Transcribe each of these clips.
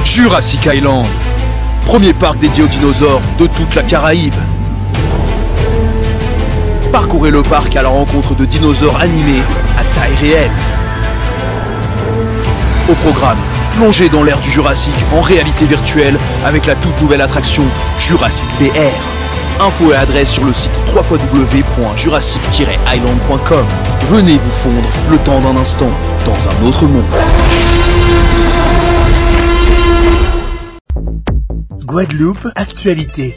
Jurassic Island, premier parc dédié aux dinosaures de toute la Caraïbe. Parcourez le parc à la rencontre de dinosaures animés à taille réelle. Au programme, plongez dans l'ère du Jurassique en réalité virtuelle avec la toute nouvelle attraction Jurassic VR. Infos et adresse sur le site www.jurassic-island.com. Venez vous fondre le temps d'un instant dans un autre monde. Guadeloupe, actualité.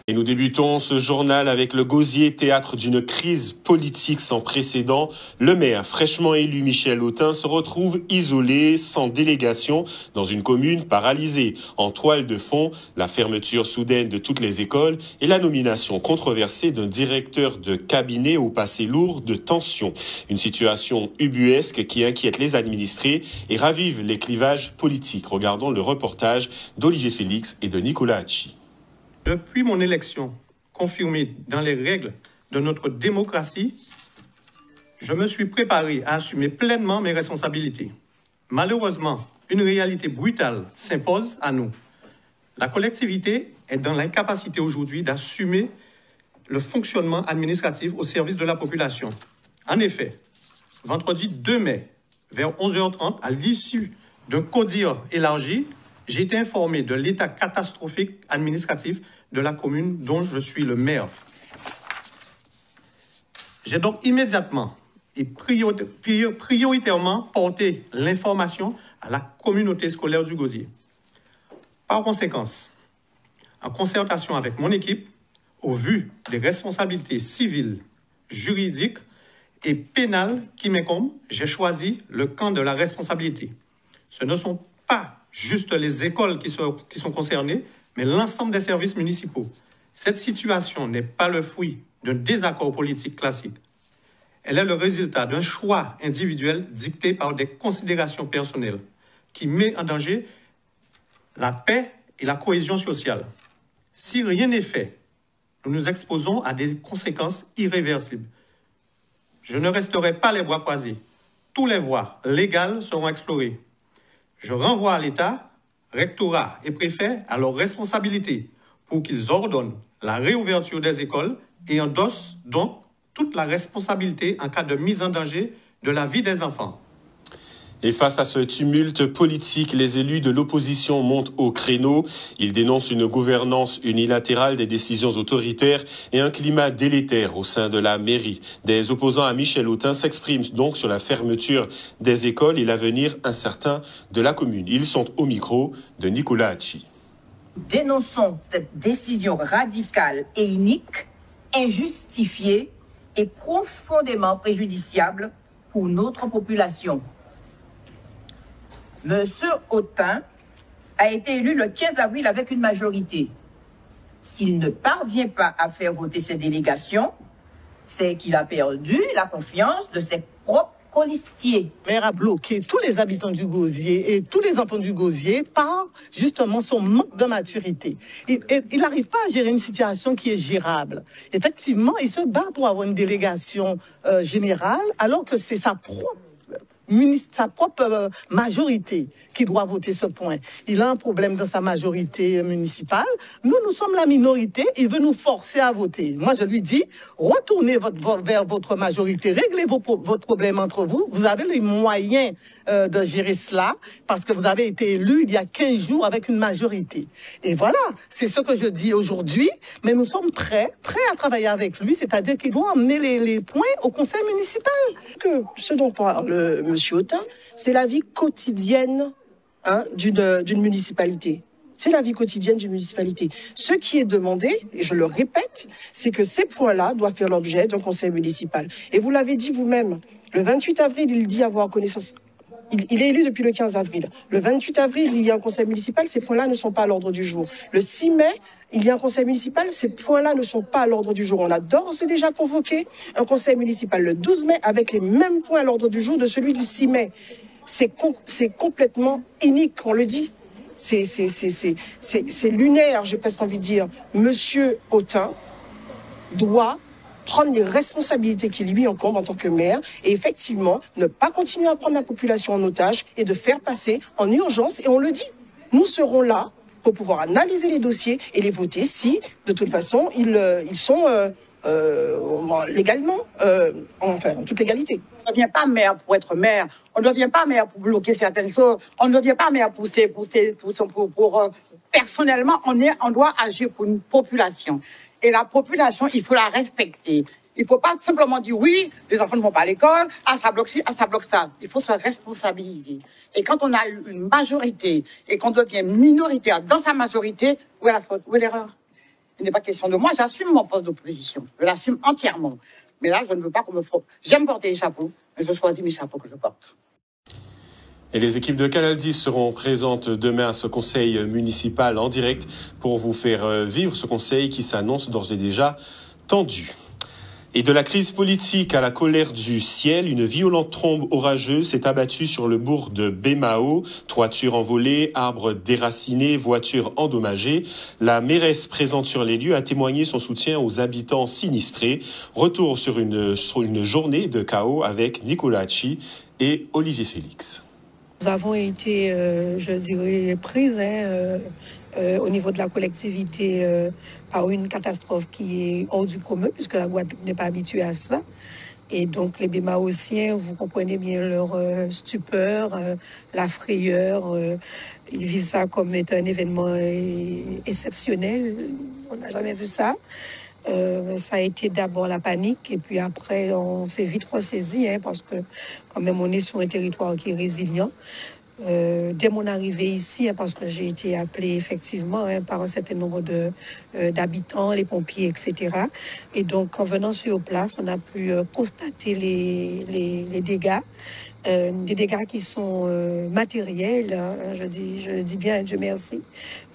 Et nous débutons ce journal avec le Gosier, théâtre d'une crise politique sans précédent. Le maire, fraîchement élu Michel Autain, se retrouve isolé, sans délégation, dans une commune paralysée. En toile de fond, la fermeture soudaine de toutes les écoles et la nomination controversée d'un directeur de cabinet au passé lourd de tensions. Une situation ubuesque qui inquiète les administrés et ravive les clivages politiques. Regardons le reportage d'Olivier Félix et de Nicolas Hachi. Depuis mon élection, confirmée dans les règles de notre démocratie, je me suis préparé à assumer pleinement mes responsabilités. Malheureusement, une réalité brutale s'impose à nous. La collectivité est dans l'incapacité aujourd'hui d'assumer le fonctionnement administratif au service de la population. En effet, vendredi 2 mai, vers 11h30, à l'issue d'un CODIR élargi, j'ai été informé de l'état catastrophique administratif de la commune dont je suis le maire. J'ai donc immédiatement et prioritairement porté l'information à la communauté scolaire du Gosier. Par conséquent, en concertation avec mon équipe, au vu des responsabilités civiles, juridiques et pénales qui m'incombent, j'ai choisi le camp de la responsabilité. Ce ne sont pas juste les écoles qui sont concernées, mais l'ensemble des services municipaux. Cette situation n'est pas le fruit d'un désaccord politique classique. Elle est le résultat d'un choix individuel dicté par des considérations personnelles qui met en danger la paix et la cohésion sociale. Si rien n'est fait, nous nous exposons à des conséquences irréversibles. Je ne resterai pas les bras croisés. Tous les voies légales seront explorées. Je renvoie à l'État, rectorat et préfet à leurs responsabilités pour qu'ils ordonnent la réouverture des écoles et endossent donc toute la responsabilité en cas de mise en danger de la vie des enfants. Et face à ce tumulte politique, les élus de l'opposition montent au créneau. Ils dénoncent une gouvernance unilatérale des décisions autoritaires et un climat délétère au sein de la mairie. Des opposants à Michel Autain s'expriment donc sur la fermeture des écoles et l'avenir incertain de la commune. Ils sont au micro de Nicolas Hachi. Dénonçons cette décision radicale et inique, injustifiée et profondément préjudiciable pour notre population. Monsieur Autain a été élu le 15 avril avec une majorité. S'il ne parvient pas à faire voter ses délégations, c'est qu'il a perdu la confiance de ses propres colistiers. Le maire a bloqué tous les habitants du Gosier et tous les enfants du Gosier par justement son manque de maturité. Il n'arrive pas à gérer une situation qui est gérable. Effectivement, il se bat pour avoir une délégation générale alors que c'est sa propre majorité qui doit voter ce point. Il a un problème dans sa majorité municipale. Nous sommes la minorité. Il veut nous forcer à voter. Moi, je lui dis, retournez vers votre majorité, réglez votre problème entre vous. Vous avez les moyens de gérer cela parce que vous avez été élu il y a 15 jours avec une majorité. Et voilà, c'est ce que je dis aujourd'hui. Mais nous sommes prêts à travailler avec lui, c'est-à-dire qu'il doit emmener les points au conseil municipal. Ce dont parle M. Autain, c'est la vie quotidienne d'une municipalité. C'est la vie quotidienne d'une municipalité. Ce qui est demandé, et je le répète, c'est que ces points-là doivent faire l'objet d'un conseil municipal. Et vous l'avez dit vous-même, le 28 avril, il dit avoir connaissance. Il est élu depuis le 15 avril. Le 28 avril, il y a un conseil municipal, ces points-là ne sont pas à l'ordre du jour. Le 6 mai, il y a un conseil municipal, ces points-là ne sont pas à l'ordre du jour. On a d'ores et déjà convoqué un conseil municipal le 12 mai avec les mêmes points à l'ordre du jour de celui du 6 mai. C'est complètement inique, on le dit. C'est lunaire, j'ai presque envie de dire. Monsieur Autain doit prendre les responsabilités qui lui incombent en tant que maire et effectivement ne pas continuer à prendre la population en otage et de faire passer en urgence. Et on le dit, nous serons là pour pouvoir analyser les dossiers et les voter si, de toute façon, ils sont légalement, enfin, en toute légalité. On ne devient pas maire pour être maire. On ne devient pas maire pour bloquer certaines choses. On ne devient pas maire personnellement, on doit agir pour une population. Et la population, il faut la respecter. Il ne faut pas simplement dire oui, les enfants ne vont pas à l'école, ça bloque ci, ça bloque ça. Il faut se responsabiliser. Et quand on a eu une majorité et qu'on devient minoritaire dans sa majorité, où est la faute, où est l'erreur? Il n'est pas question de moi, j'assume mon poste d'opposition. Je l'assume entièrement. Mais là, je ne veux pas qu'on me fasse. J'aime porter les chapeaux, mais je choisis mes chapeaux que je porte. Et les équipes de Canal 10 seront présentes demain à ce conseil municipal en direct pour vous faire vivre ce conseil qui s'annonce d'ores et déjà tendu. Et de la crise politique à la colère du ciel, une violente trombe orageuse s'est abattue sur le bourg de Bémao. Toitures envolées, arbres déracinés, voitures endommagées. La mairesse présente sur les lieux a témoigné son soutien aux habitants sinistrés. Retour sur une journée de chaos avec Nicolas Hachi et Olivier Félix. Nous avons été, je dirais, prises au niveau de la collectivité par une catastrophe qui est hors du commun, puisque la Guadeloupe n'est pas habituée à cela. Et donc les Bémaotiens, vous comprenez bien leur stupeur, la frayeur. Ils vivent ça comme étant un événement exceptionnel. On n'a jamais vu ça. Ça a été d'abord la panique et puis après on s'est vite ressaisi parce que quand même on est sur un territoire qui est résilient. Dès mon arrivée ici, parce que j'ai été appelée effectivement par un certain nombre d'habitants, les pompiers, etc. Et donc en venant sur place, on a pu constater les dégâts. Des dégâts qui sont matériels, je dis bien, Dieu merci.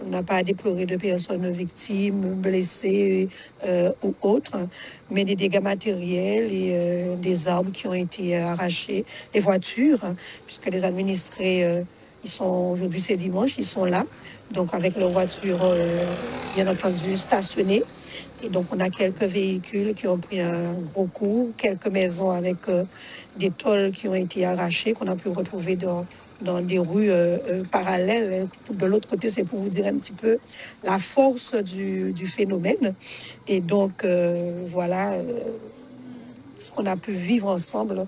On n'a pas à déplorer de personnes victimes, blessées ou autres, mais des dégâts matériels et des arbres qui ont été arrachés, des voitures, puisque les administrés, ils sont aujourd'hui, c'est dimanche, ils sont là, donc avec leurs voitures, bien entendu, stationnées. Et donc, on a quelques véhicules qui ont pris un gros coup, quelques maisons avec des tôles qui ont été arrachées, qu'on a pu retrouver dans des rues parallèles. De l'autre côté, c'est pour vous dire un petit peu la force du phénomène. Et donc, voilà ce qu'on a pu vivre ensemble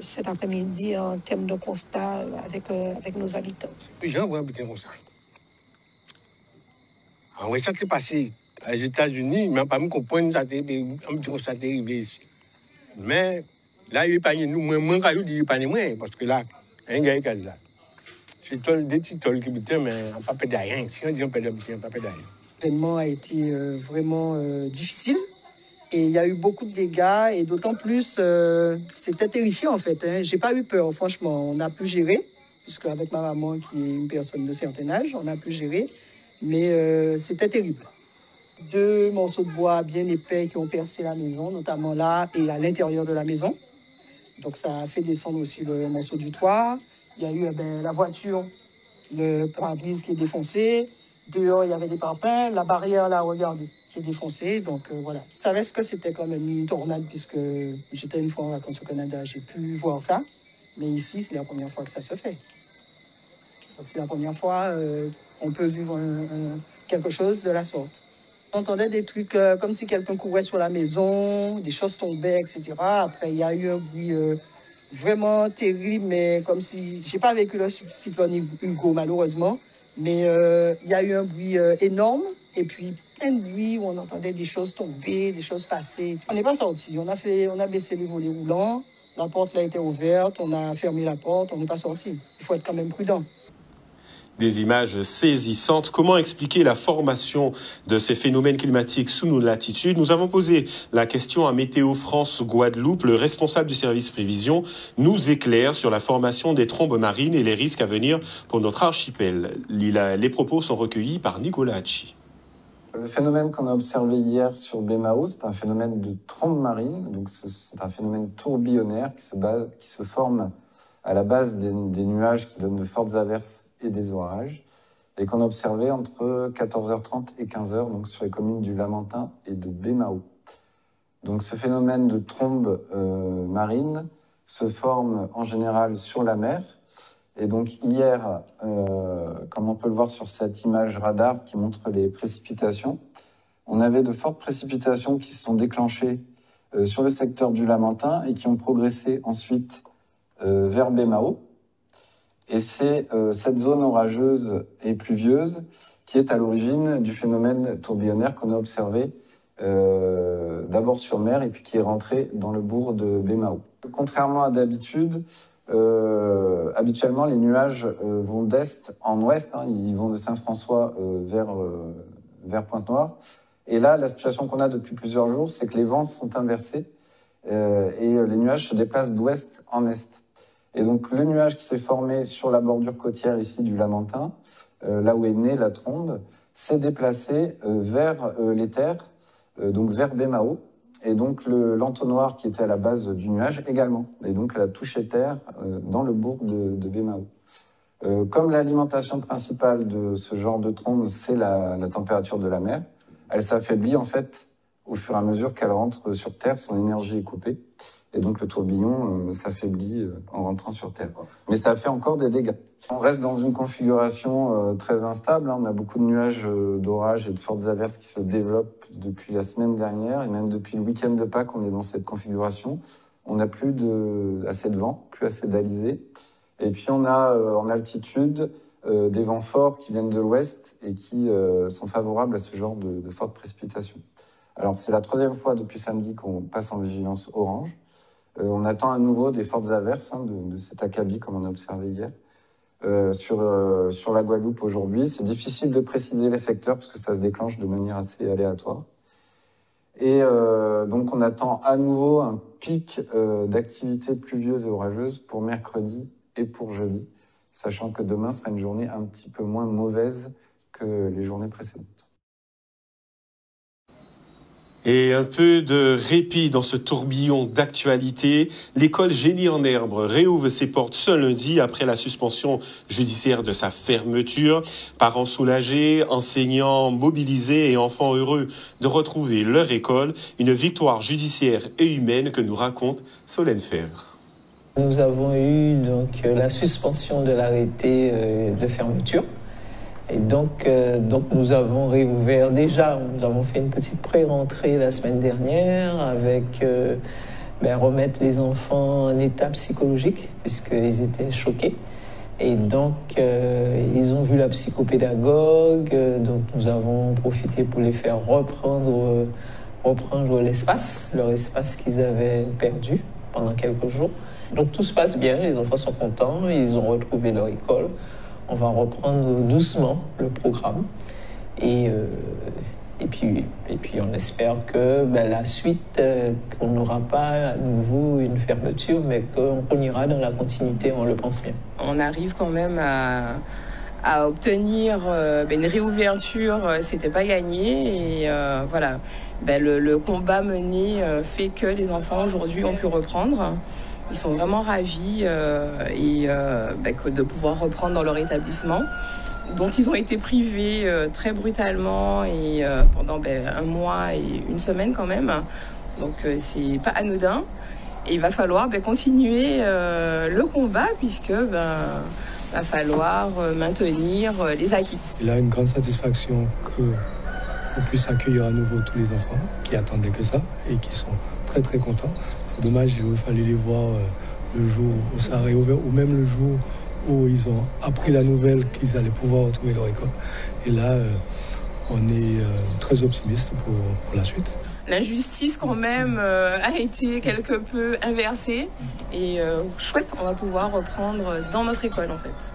cet après-midi en termes de constat avec nos habitants. Les gens vont habiter comme ça. En vrai, ça s'est passé aux États-Unis, mais pas me comprendre ça s'est arrivé ici. Mais là, il n'y a pas nous, moi, je dis pas moi, parce que là, il y a un gars là. C'est des petits tôles qui habitent, mais on ne peut pas rien. Si on dit on peut habiter, on ne peut pas rien. L'événement a été vraiment difficile. Et il y a eu beaucoup de dégâts et d'autant plus, c'était terrifiant en fait. J'ai pas eu peur, franchement. On a pu gérer, puisque avec ma maman qui est une personne de certain âge, on a pu gérer. Mais c'était terrible. 2 morceaux de bois bien épais qui ont percé la maison, notamment là et à l'intérieur de la maison. Donc ça a fait descendre aussi le morceau du toit. Il y a eu la voiture, le pare-brise qui est défoncé. Dehors, il y avait des parpaings. La barrière, là, regardez, qui est défoncée. Donc voilà. Je savais que c'était quand même une tornade puisque j'étais une fois en vacances au Canada. J'ai pu voir ça. Mais ici, c'est la première fois que ça se fait. Donc c'est la première fois qu'on peut vivre quelque chose de la sorte. On entendait des trucs comme si quelqu'un courait sur la maison, des choses tombaient, etc. Après, il y a eu un bruit vraiment terrible, mais comme si... J'ai pas vécu le cyclone Hugo, malheureusement, mais il y a eu un bruit énorme, et puis plein de bruit où on entendait des choses tomber, des choses passer. On n'est pas sorti, on a baissé les volets roulants, la porte là était ouverte, on a fermé la porte, on n'est pas sorti. Il faut être quand même prudent. Des images saisissantes. Comment expliquer la formation de ces phénomènes climatiques sous nos latitudes? Nous avons posé la question à Météo France Guadeloupe. Le responsable du service prévision nous éclaire sur la formation des trombes marines et les risques à venir pour notre archipel. Les propos sont recueillis par Nicolas Hachi. Le phénomène qu'on a observé hier sur Bémao, c'est un phénomène de trombe marine. Donc c'est un phénomène tourbillonnaire qui se forme à la base des nuages qui donnent de fortes averses et des orages, et qu'on a observé entre 14h30 et 15h, donc sur les communes du Lamentin et de Bémao. Donc ce phénomène de trombe marine se forme en général sur la mer. Et donc hier, comme on peut le voir sur cette image radar qui montre les précipitations, on avait de fortes précipitations qui se sont déclenchées sur le secteur du Lamentin et qui ont progressé ensuite vers Bémao. Et c'est cette zone orageuse et pluvieuse qui est à l'origine du phénomène tourbillonnaire qu'on a observé d'abord sur mer et puis qui est rentré dans le bourg de Bémao. Contrairement à d'habitude, habituellement les nuages vont d'est en ouest, hein, ils vont de Saint-François vers Pointe-Noire. Et là, la situation qu'on a depuis plusieurs jours, c'est que les vents sont inversés et les nuages se déplacent d'ouest en est. Et donc le nuage qui s'est formé sur la bordure côtière ici du Lamentin, là où est née la trombe, s'est déplacé vers les terres, donc vers Bémao. Et donc l'entonnoir qui était à la base du nuage également. Et donc elle a touché terre dans le bourg de Bémao. Comme l'alimentation principale de ce genre de trombe, c'est la température de la mer, elle s'affaiblit en fait au fur et à mesure qu'elle rentre sur terre, son énergie est coupée. Et donc le tourbillon s'affaiblit en rentrant sur terre. Mais ça fait encore des dégâts. On reste dans une configuration très instable. On a beaucoup de nuages d'orage et de fortes averses qui se développent depuis la semaine dernière. Et même depuis le week-end de Pâques, on est dans cette configuration. On n'a plus assez de vent, plus assez d'alizé. Et puis on a en altitude des vents forts qui viennent de l'ouest et qui sont favorables à ce genre de fortes précipitations. Alors c'est la troisième fois depuis samedi qu'on passe en vigilance orange. On attend à nouveau des fortes averses de cet acabit comme on a observé hier sur la Guadeloupe aujourd'hui. C'est difficile de préciser les secteurs parce que ça se déclenche de manière assez aléatoire. Et donc on attend à nouveau un pic d'activité pluvieuse et orageuse pour mercredi et pour jeudi, sachant que demain sera une journée un petit peu moins mauvaise que les journées précédentes. Et un peu de répit dans ce tourbillon d'actualité. L'école Génie en Herbe réouvre ses portes ce lundi après la suspension judiciaire de sa fermeture. Parents soulagés, enseignants mobilisés et enfants heureux de retrouver leur école. Une victoire judiciaire et humaine que nous raconte Solène Fèvre. Nous avons eu donc la suspension de l'arrêté de fermeture. Et donc nous avons réouvert déjà, nous avons fait une petite pré-rentrée la semaine dernière avec remettre les enfants en état psychologique puisqu'ils étaient choqués. Et donc ils ont vu la psychopédagogue, donc nous avons profité pour les faire reprendre l'espace, leur espace qu'ils avaient perdu pendant quelques jours. Donc tout se passe bien, les enfants sont contents, ils ont retrouvé leur école. On va reprendre doucement le programme et puis on espère que la suite, qu'on n'aura pas à nouveau une fermeture, mais qu'on ira dans la continuité, on le pense bien. On arrive quand même à obtenir une réouverture, c'était pas gagné et voilà. Le combat mené fait que les enfants aujourd'hui ont pu reprendre. Ils sont vraiment ravis de pouvoir reprendre dans leur établissement, dont ils ont été privés très brutalement et pendant un mois et une semaine quand même. Donc c'est pas anodin. Et il va falloir continuer le combat puisque va falloir maintenir les acquis. Il a une grande satisfaction qu'on puisse accueillir à nouveau tous les enfants qui attendaient que ça et qui sont très très contents. C'est dommage, il aurait fallu les voir le jour où ça a réouvert ou même le jour où ils ont appris la nouvelle qu'ils allaient pouvoir retrouver leur école. Et là, on est très optimiste pour la suite. L'injustice quand même a été quelque peu inversée et chouette, on va pouvoir reprendre dans notre école en fait.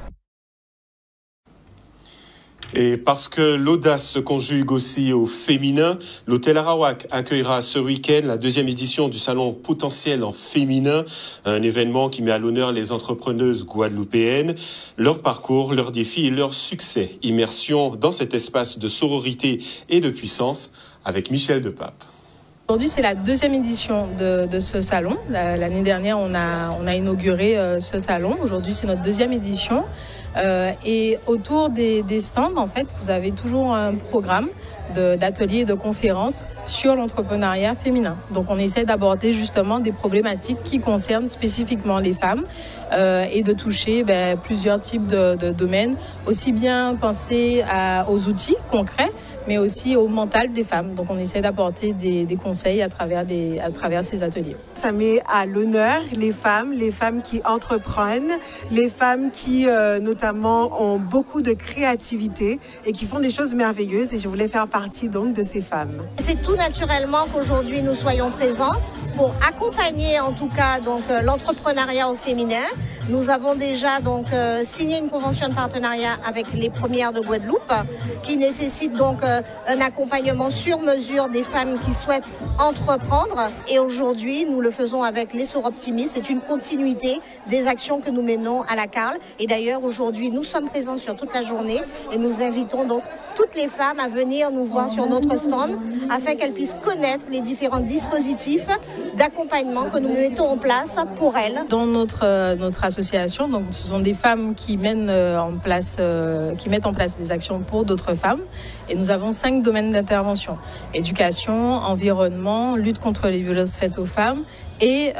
Et parce que l'audace se conjugue aussi au féminin, l'hôtel Arawak accueillera ce week-end la 2e édition du salon potentiel en féminin, un événement qui met à l'honneur les entrepreneuses guadeloupéennes, leur parcours, leurs défis et leurs succès. Immersion dans cet espace de sororité et de puissance avec Michel Depape. Aujourd'hui, c'est la 2e édition de ce salon. L'année dernière, on a inauguré ce salon. Aujourd'hui, c'est notre 2e édition. Et autour des stands, en fait, vous avez toujours un programme d'ateliers et de conférences sur l'entrepreneuriat féminin. Donc on essaie d'aborder justement des problématiques qui concernent spécifiquement les femmes et de toucher plusieurs types de domaines, aussi bien penser aux outils concrets, mais aussi au mental des femmes. Donc on essaie d'apporter des conseils à travers ces ateliers. Ça met à l'honneur les femmes qui entreprennent, les femmes qui notamment ont beaucoup de créativité et qui font des choses merveilleuses, et je voulais faire partie donc de ces femmes. C'est tout naturellement qu'aujourd'hui nous soyons présents pour accompagner en tout cas donc l'entrepreneuriat au féminin. Nous avons déjà donc signé une convention de partenariat avec les premières de Guadeloupe qui nécessite donc un accompagnement sur mesure des femmes qui souhaitent entreprendre, et aujourd'hui nous le faisons avec les Soroptimistes. C'est une continuité des actions que nous menons à la Carle, et d'ailleurs aujourd'hui nous sommes présents sur toute la journée et nous invitons donc toutes les femmes à venir nous voir sur notre stand afin qu'elles puissent connaître les différents dispositifs d'accompagnement que nous mettons en place pour elles. Dans notre association, donc ce sont des femmes qui mettent en place des actions pour d'autres femmes, et nous avons 5 domaines d'intervention: éducation, environnement, lutte contre les violences faites aux femmes et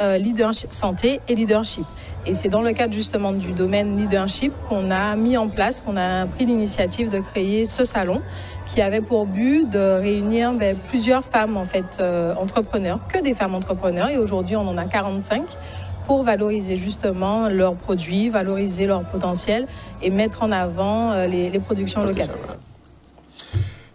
santé et leadership. Et c'est dans le cadre justement du domaine leadership qu'on a pris l'initiative de créer ce salon qui avait pour but de réunir plusieurs femmes en fait entrepreneurs, que des femmes entrepreneurs, et aujourd'hui on en a 45, pour valoriser justement leurs produits, valoriser leur potentiel et mettre en avant les productions locales.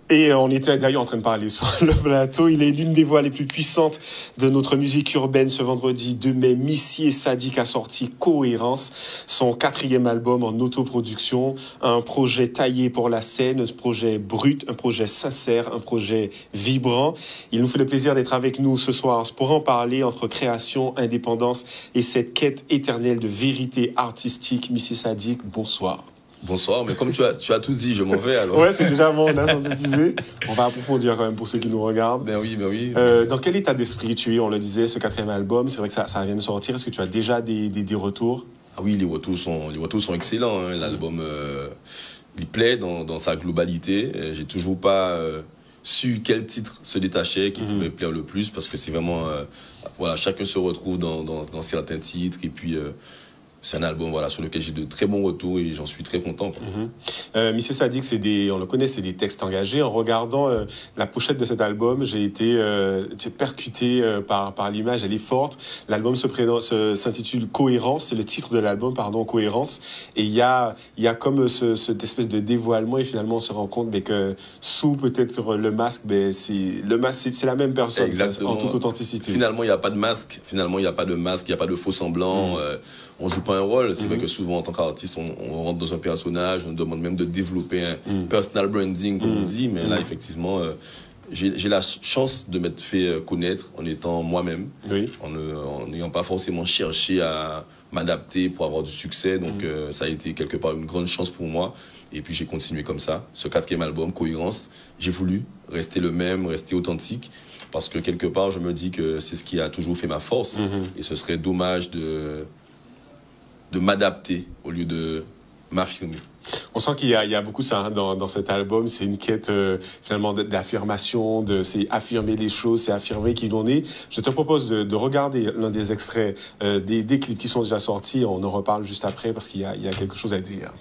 Et on était d'ailleurs en train de parler sur le plateau. Il est l'une des voix les plus puissantes de notre musique urbaine. Ce vendredi 2 mai, Missy Sadiq a sorti Cohérence, son 4e album en autoproduction. Un projet taillé pour la scène, un projet brut, un projet sincère, un projet vibrant. Il nous fait le plaisir d'être avec nous ce soir pour en parler, entre création, indépendance et cette quête éternelle de vérité artistique. Missy Sadiq, bonsoir. Bonsoir, mais comme tu as tout dit, je m'en vais alors. Ouais, c'est déjà bon, on a synthétisé. On va approfondir quand même pour ceux qui nous regardent. Ben oui. Dans quel état d'esprit tu es? On le disait, ce 4e album, c'est vrai que ça vient de sortir. Est-ce que tu as déjà des retours? Ah oui, les retours sont excellents. Hein. L'album, il plaît dans sa globalité. J'ai toujours pas su quel titre se détachait, qui pouvait plaire le plus, parce que c'est vraiment... chacun se retrouve dans certains titres, et puis... c'est un album sur lequel j'ai de très bons retours et j'en suis très content. Missy Sadiq, on le connaît, c'est des textes engagés. En regardant la pochette de cet album, j'ai été percuté par l'image. Elle est forte. L'album s'intitule Cohérence. C'est le titre de l'album, Cohérence. Et il y a comme cette espèce de dévoilement, et finalement on se rend compte que sous peut-être le masque, c'est la même personne. Exactement. En toute authenticité. Finalement, il n'y a pas de masque. Il n'y a pas de faux semblant. On joue pas un rôle. C'est vrai que souvent, en tant qu'artiste, on rentre dans un personnage, on demande même de développer un personal branding, comme on dit. Mais là, effectivement, j'ai la chance de m'être fait connaître en étant moi-même, en n'ayant pas forcément cherché à m'adapter pour avoir du succès. Donc, ça a été quelque part une grande chance pour moi. Et puis, j'ai continué comme ça. Ce 4e album, Cohérence, j'ai voulu rester le même, rester authentique. Parce que quelque part, je me dis que c'est ce qui a toujours fait ma force. Et ce serait dommage de m'adapter au lieu de m'affirmer. On sent qu'il y a beaucoup ça dans cet album. C'est une quête finalement d'affirmation, c'est affirmer les choses, c'est affirmer qui l'on est. Je te propose de regarder l'un des extraits des clips qui sont déjà sortis. On en reparle juste après parce qu'il y a quelque chose à dire.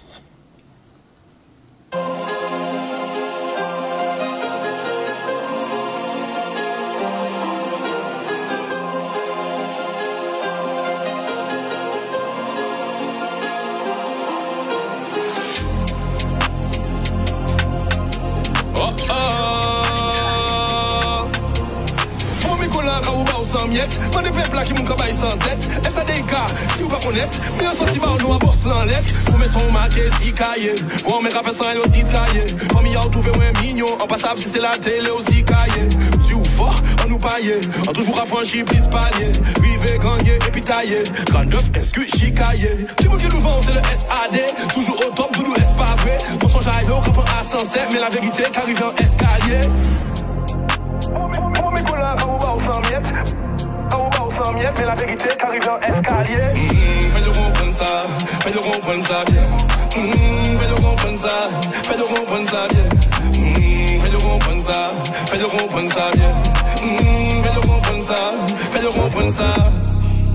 Pas de peuple qui montre bail sans tête. SADK, si vous pas connaître, mais un sentiment nous à boss dans lettre. Pour mes sons marqués si cahier. Voir mes rappeurs sans aussi trailler. Famille a trouvé moins mignon. En passable si c'est la télé aussi cahier. Tu ou fort, on nous paille. On toujours affranchi, plus palier. Rivé, gagné, et puis taillé. Grand œuf, excuse, chicaillé. Tu vois qui nous vend, c'est le SAD. Toujours au top, tout nous est pas vrai. On s'en jaille, on comprend à sensé. Mais la vérité, qu'arrive en escalier. On met quoi là, on va au 100 miettes. Mais la vérité qu'arrive en escalier. Fais-le comprendre ça, fais-le comprendre ça bien. Fais-le comprendre ça, fais-le comprendre ça bien. Fais-le comprendre ça, ça, fais-le comprendre ça bien. Fais-le comprendre ça, fais-le comprendre ça.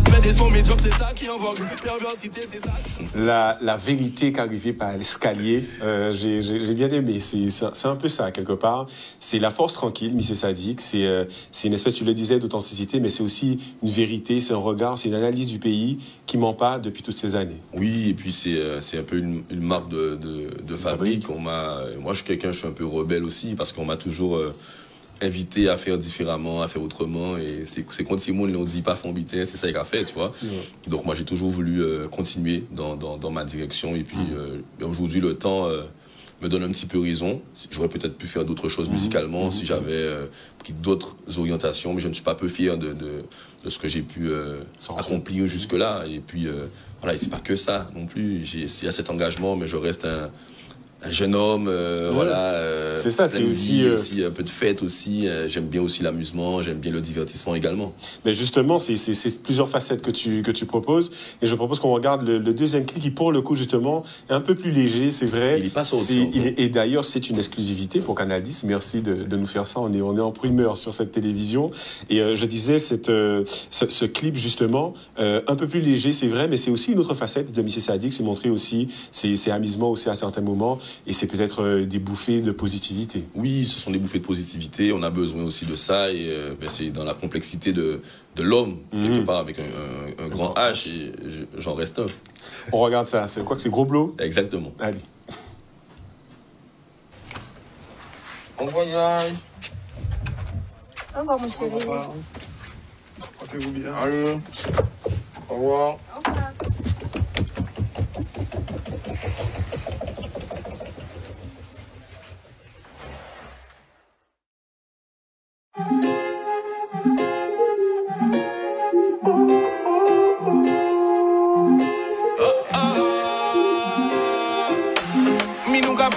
Fais des sons médiocres, c'est ça qui en vogue. Perversité, c'est ça. La vérité qu'arrivée par l'escalier, j'ai bien aimé. C'est un peu ça, quelque part. C'est la force tranquille, Missy Sadiq. C'est une espèce, tu le disais, d'authenticité, mais c'est aussi une vérité, c'est un regard, c'est une analyse du pays qui ment pas depuis toutes ces années. Oui, et puis c'est un peu une marque de fabrique. Moi, je suis un peu rebelle aussi, parce qu'on m'a toujours invité à faire différemment, à faire autrement, et c'est quand Simone l'on dit pas fond bitin, c'est ça qu'il a fait, tu vois. Donc moi j'ai toujours voulu continuer dans ma direction, et puis aujourd'hui le temps me donne un petit peu raison. J'aurais peut-être pu faire d'autres choses musicalement si j'avais pris d'autres orientations, mais je ne suis pas peu fier de ce que j'ai pu accomplir jusque-là. Et puis voilà, et c'est pas que ça non plus. Il y a cet engagement, mais je reste un jeune homme, voilà. C'est ça, c'est aussi un peu de fête aussi. J'aime bien aussi l'amusement, j'aime bien le divertissement également. Mais justement, c'est plusieurs facettes que tu proposes, et je propose qu'on regarde le deuxième clip qui, pour le coup, justement, est un peu plus léger, c'est vrai. Il est pas sorti. Et d'ailleurs, c'est une exclusivité pour Canal 10. Merci de nous faire ça. On est en primeur sur cette télévision. Et je disais, ce clip, justement, un peu plus léger, c'est vrai, mais c'est aussi une autre facette de Missy Sadiq. C'est montrer aussi ses amusements aussi à certains moments. Et c'est peut-être des bouffées de positivité. Oui, ce sont des bouffées de positivité. On a besoin aussi de ça. Et c'est dans la complexité de l'homme, quelque part, avec un grand H. Et j'en reste un. On regarde ça. C'est quoi que c'est Gros Blow? Exactement. Allez. On voyage. Au revoir, mon chéri. Portez-vous bien. Allez. Au revoir. Au revoir.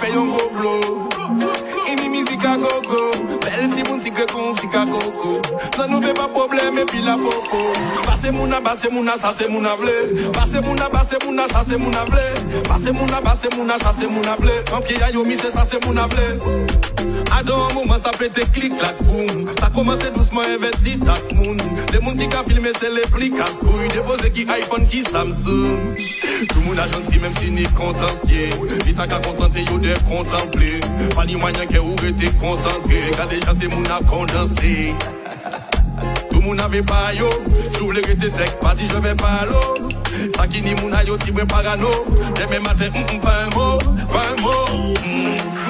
Paye un gros blow. Ini musique à gogo. Belle ti moun si que con si ka coco. Non nous pas problème et puis la popo. Passe mouna, ça c'est mouna vle. Passe mouna, ça c'est mouna vle. Passe mouna, ça c'est mouna vle. En pied a yo mi c'est ça c'est mouna vle. À un moment ça pète clic clac boum. Ça commence doucement investi tac moun. Les moun qui ka filmer c'est les plis casse-couilles. Déposer qui iPhone qui Samsung. Tout le monde a gentil même si ni contentieux. Dis ça qu'a contenté yo de contempler. Pas ni moyen que ou rete concentré. Car déjà c'est moun a condensé. Tout le monde avait pas yo. Si vous voulez rester sec, pas dit je vais pas l'eau. Ça qui ni moun a yo tibre parano. Demain matin pas un mot, pas un mot.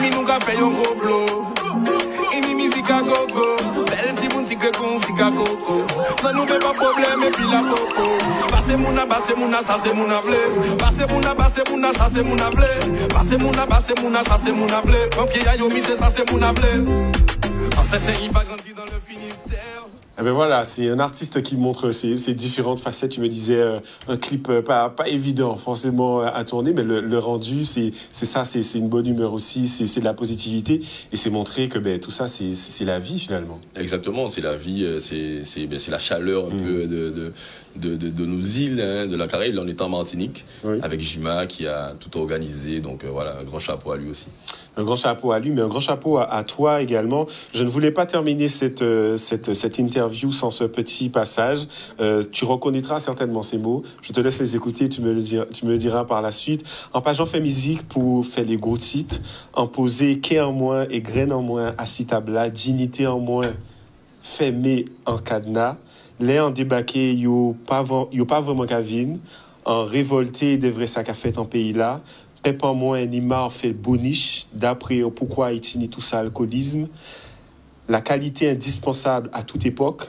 Mi nou ka paye un gros blow. Ini musique à gogo. Belle ti moun si que con si ka coco. Non nous pas problème et puis la popo. Passe mouna, ça c'est mouna vle. Passe mouna, ça c'est mouna vle. Passe mouna, ça c'est mouna vle. Mon pied a yo mi c'est ça c'est mouna vle. En certain il va grandir dans le Finistère. Eh ben voilà, c'est un artiste qui montre ses différentes facettes. Tu me disais un clip pas évident forcément à tourner, mais le rendu, c'est ça, c'est une bonne humeur aussi, c'est de la positivité, et c'est montrer que tout ça, c'est la vie finalement. Exactement, c'est la vie, c'est la chaleur un peu de nos îles, hein, de la Caraïbe. Là, on est en Martinique, avec Jima qui a tout organisé, donc voilà, un grand chapeau à lui aussi. Un grand chapeau à lui, mais un grand chapeau à toi également. Je ne voulais pas terminer cette interview sans ce petit passage. Tu reconnaîtras certainement ces mots. Je te laisse les écouter, tu me le diras par la suite. En pageant fait musique pour faire les gros titres, en poser quai en moins et graine en moins, assis tabla, dignité en moins, fermé en cadenas, les en débaqué, yo pas vraiment cavine, en révolté des vrais sacs à fait en pays là, pep en moins ni marre fait boniche, d'après pourquoi il tout ça alcoolisme, la qualité indispensable à toute époque,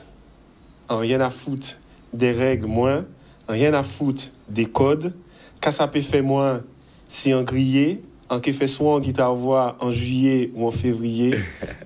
en rien à foutre des règles moins, en rien à foutre des codes, qu'à ça peut faire moins si en grillé, en que fait soit en guitare-voix en juillet ou en février,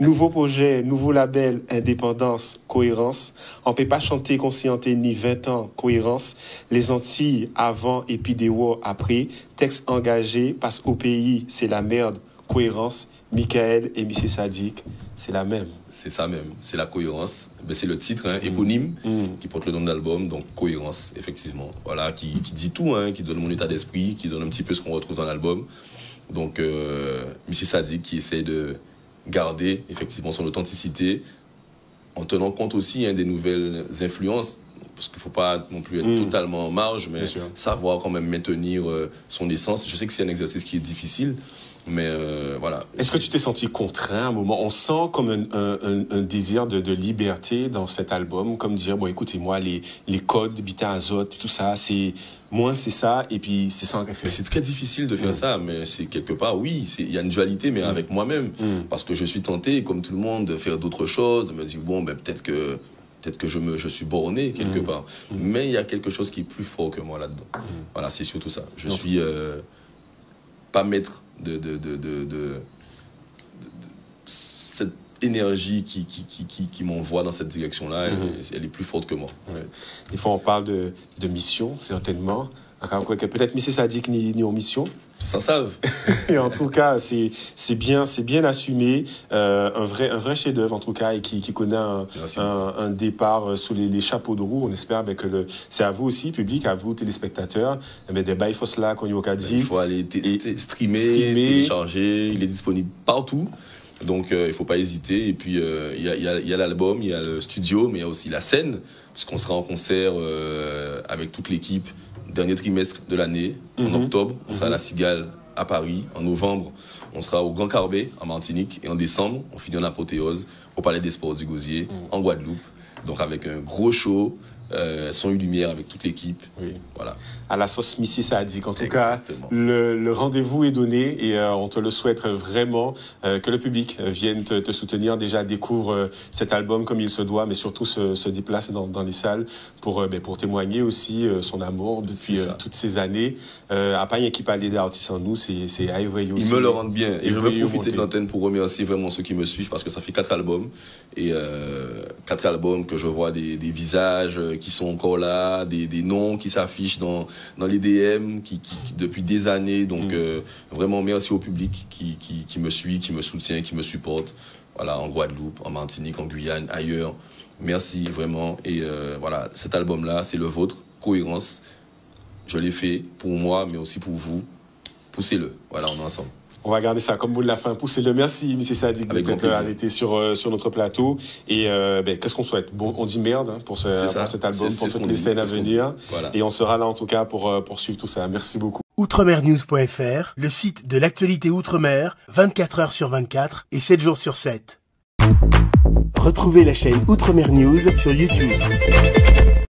nouveau projet, nouveau label, indépendance, cohérence, on peut pas chanter conscienté ni 20 ans, cohérence, les Antilles avant et puis des wars après, texte engagé, passe au pays, c'est la merde, cohérence, Michael et Missy Sadiq, c'est la même. C'est ça même, c'est la cohérence. Ben, c'est le titre, hein, éponyme, qui porte le nom de l'album, donc cohérence, effectivement. Voilà, qui dit tout, hein, qui donne mon état d'esprit, qui donne un petit peu ce qu'on retrouve dans l'album. Donc, Missy Sadiq qui essaie de garder effectivement son authenticité, en tenant compte aussi des nouvelles influences, parce qu'il ne faut pas non plus être totalement en marge, mais savoir quand même maintenir son essence. Je sais que c'est un exercice qui est difficile, mais voilà. Est-ce que tu t'es senti contraint à un moment? On sent comme un désir de liberté dans cet album, comme dire, bon écoutez-moi, les codes, Bita Azote, tout ça, c'est ça, et puis c'est ça en référence. C'est très difficile de faire ça, mais c'est quelque part, oui, il y a une dualité, mais avec moi-même, parce que je suis tenté, comme tout le monde, de faire d'autres choses, de me dire, bon, ben, peut-être que je suis borné quelque part. Mais il y a quelque chose qui est plus fort que moi là-dedans. Voilà, c'est surtout ça. Je suis pas maître de cette énergie qui m'envoie dans cette direction-là. Elle est plus forte que moi. Ouais. Des fois, on parle de mission, certainement. Peut-être Missy Sadik ni en mission. Ça savent. Et en tout cas, c'est bien assumé, un vrai chef-d'œuvre en tout cas, et qui connaît un départ sous les chapeaux de roue. On espère que c'est à vous aussi, public, à vous téléspectateurs, des bails là qu'on y a dit. Il faut aller streamer, télécharger. Il est disponible partout. Donc il ne faut pas hésiter. Et puis il y a l'album, il y a le studio, mais il y a aussi la scène, puisqu'on sera en concert avec toute l'équipe. Dernier trimestre de l'année, en octobre, on sera à la Cigale à Paris. En novembre, on sera au Grand Carbet en Martinique. Et en décembre, on finit en apothéose au Palais des Sports du Gosier, en Guadeloupe. Donc avec un gros show, son et lumière avec toute l'équipe. Voilà. À la sauce Missy Sadik. En tout cas, le rendez-vous est donné et on te le souhaite vraiment, que le public vienne te soutenir. Déjà, découvre cet album comme il se doit, mais surtout se déplace dans les salles pour témoigner aussi son amour depuis toutes ces années. À pas rien qui parle d'artistes en nous, c'est à éveiller aussi. Ils me le rendent bien. Et je veux profiter de l'antenne pour remercier vraiment ceux qui me suivent, parce que ça fait 4 albums. Et 4 albums que je vois des visages qui sont encore là, des noms qui s'affichent dans les DM qui depuis des années. Donc vraiment merci au public qui me suit, qui me soutient, qui me supporte. Voilà, en Guadeloupe, en Martinique, en Guyane, ailleurs. Merci vraiment. Et voilà, cet album-là, c'est le vôtre, Cohérence. Je l'ai fait pour moi, mais aussi pour vous. Poussez-le. Voilà, on est ensemble. On va garder ça comme bout de la fin. Poussez-le. Merci, Missy Sadik, d'être arrêté sur notre plateau. Et qu'est-ce qu'on souhaite? Bon, on dit merde pour cet album, pour toutes les scènes à venir. Voilà. Et on sera là en tout cas pour poursuivre tout ça. Merci beaucoup. Outremernews.fr, le site de l'actualité Outre-mer, 24 heures sur 24 et 7 jours sur 7. Retrouvez la chaîne Outremer News sur YouTube.